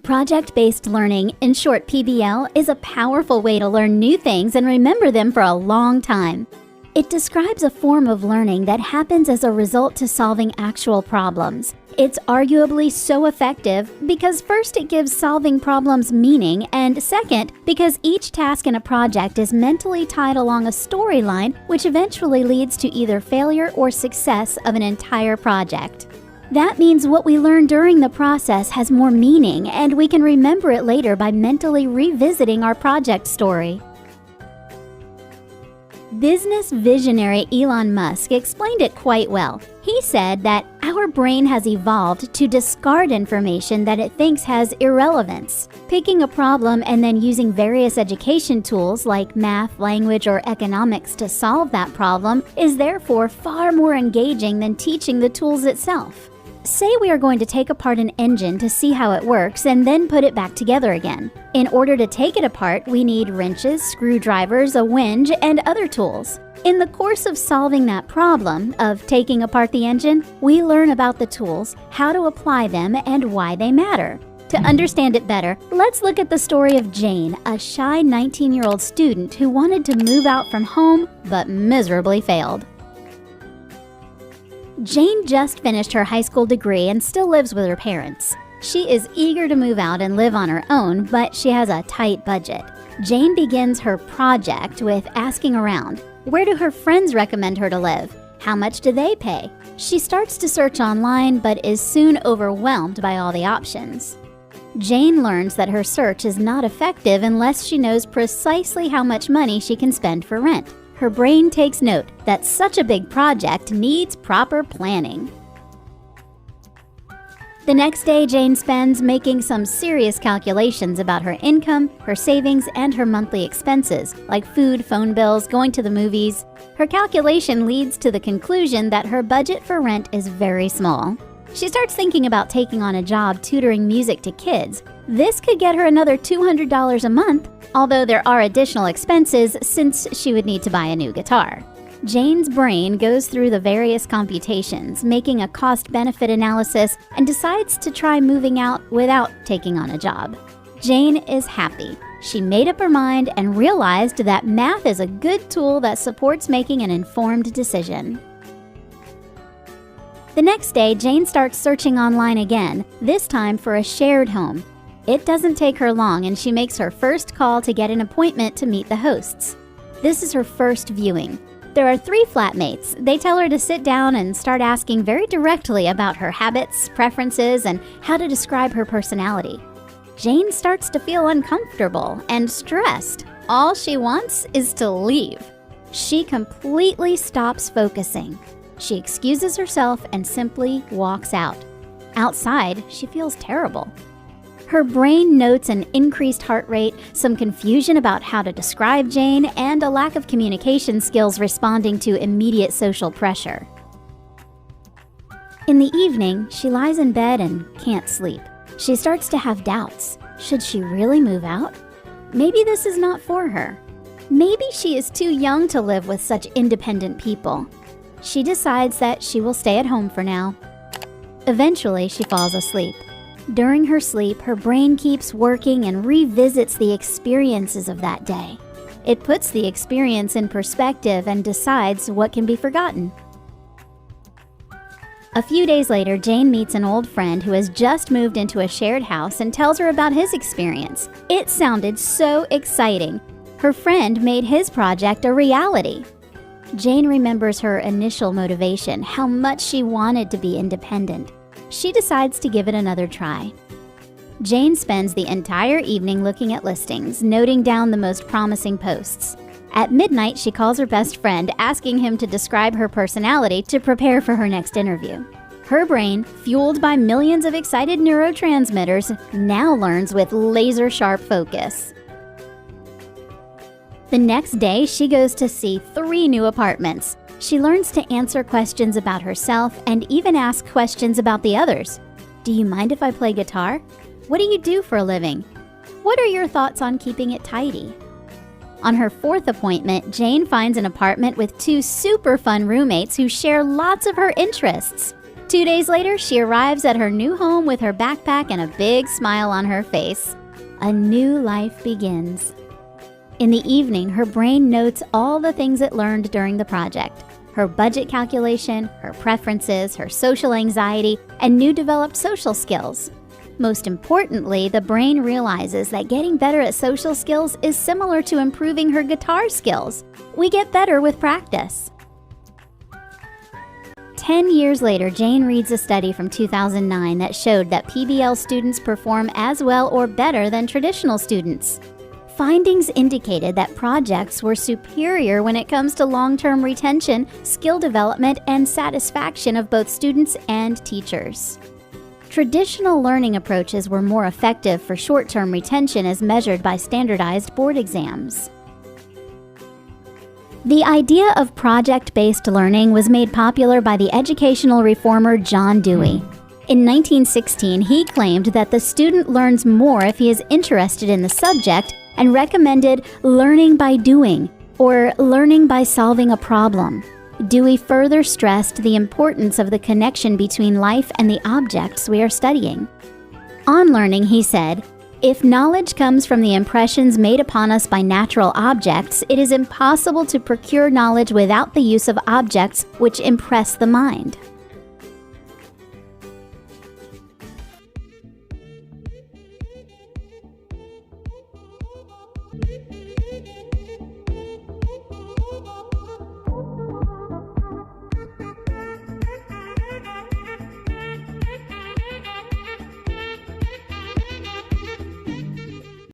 Project-based learning, in short PBL, is a powerful way to learn new things and remember them for a long time. It describes a form of learning that happens as a result to solving actual problems. It's arguably so effective because first, it gives solving problems meaning, and second, because each task in a project is mentally tied along a storyline which eventually leads to either failure or success of an entire project. That means what we learn during the process has more meaning, and we can remember it later by mentally revisiting our project story. Business visionary Elon Musk explained it quite well. He said that our brain has evolved to discard information that it thinks has irrelevance. Picking a problem and then using various education tools like math, language, or economics to solve that problem is therefore far more engaging than teaching the tools itself. Say we are going to take apart an engine to see how it works and then put it back together again. In order to take it apart, we need wrenches, screwdrivers, a winch, and other tools. In the course of solving that problem of taking apart the engine, we learn about the tools, how to apply them, and why they matter. To understand it better, let's look at the story of Jane, a shy 19-year-old student who wanted to move out from home but miserably failed. Jane just finished her high school degree and still lives with her parents. She is eager to move out and live on her own, but she has a tight budget. Jane begins her project with asking around. Where do her friends recommend her to live? How much do they pay? She starts to search online, but is soon overwhelmed by all the options. Jane learns that her search is not effective unless she knows precisely how much money she can spend for rent. Her brain takes note that such a big project needs proper planning. The next day, Jane spends making some serious calculations about her income, her savings, and her monthly expenses, like food, phone bills, going to the movies. Her calculation leads to the conclusion that her budget for rent is very small. She starts thinking about taking on a job tutoring music to kids. This could get her another $200 a month, although there are additional expenses since she would need to buy a new guitar. Jane's brain goes through the various computations, making a cost-benefit analysis, and decides to try moving out without taking on a job. Jane is happy. She made up her mind and realized that math is a good tool that supports making an informed decision. The next day, Jane starts searching online again, this time for a shared home. It doesn't take her long, and she makes her first call to get an appointment to meet the hosts. This is her first viewing. There are 3 flatmates. They tell her to sit down and start asking very directly about her habits, preferences, and how to describe her personality. Jane starts to feel uncomfortable and stressed. All she wants is to leave. She completely stops focusing. She excuses herself and simply walks out. Outside, she feels terrible. Her brain notes an increased heart rate, some confusion about how to describe Jane, and a lack of communication skills responding to immediate social pressure. In the evening, she lies in bed and can't sleep. She starts to have doubts. Should she really move out? Maybe this is not for her. Maybe she is too young to live with such independent people. She decides that she will stay at home for now. Eventually, she falls asleep. During her sleep, her brain keeps working and revisits the experiences of that day. It puts the experience in perspective and decides what can be forgotten. A few days later, Jane meets an old friend who has just moved into a shared house and tells her about his experience. It sounded so exciting. Her friend made his project a reality. Jane remembers her initial motivation, how much she wanted to be independent. She decides to give it another try. Jane spends the entire evening looking at listings, noting down the most promising posts. At midnight, she calls her best friend, asking him to describe her personality to prepare for her next interview. Her brain, fueled by millions of excited neurotransmitters, now learns with laser-sharp focus. The next day, she goes to see 3 new apartments. She learns to answer questions about herself and even ask questions about the others. Do you mind if I play guitar? What do you do for a living? What are your thoughts on keeping it tidy? On her 4th appointment, Jane finds an apartment with 2 super fun roommates who share lots of her interests. 2 days later, she arrives at her new home with her backpack and a big smile on her face. A new life begins. In the evening, her brain notes all the things it learned during the project: her budget calculation, her preferences, her social anxiety, and new developed social skills. Most importantly, the brain realizes that getting better at social skills is similar to improving her guitar skills. We get better with practice. 10 years later, Jane reads a study from 2009 that showed that PBL students perform as well or better than traditional students. Findings indicated that projects were superior when it comes to long-term retention, skill development, and satisfaction of both students and teachers. Traditional learning approaches were more effective for short-term retention as measured by standardized board exams. The idea of project-based learning was made popular by the educational reformer John Dewey. In 1916, he claimed that the student learns more if he is interested in the subject and recommended learning by doing, or learning by solving a problem. Dewey further stressed the importance of the connection between life and the objects we are studying. On learning, he said, "If knowledge comes from the impressions made upon us by natural objects, it is impossible to procure knowledge without the use of objects which impress the mind."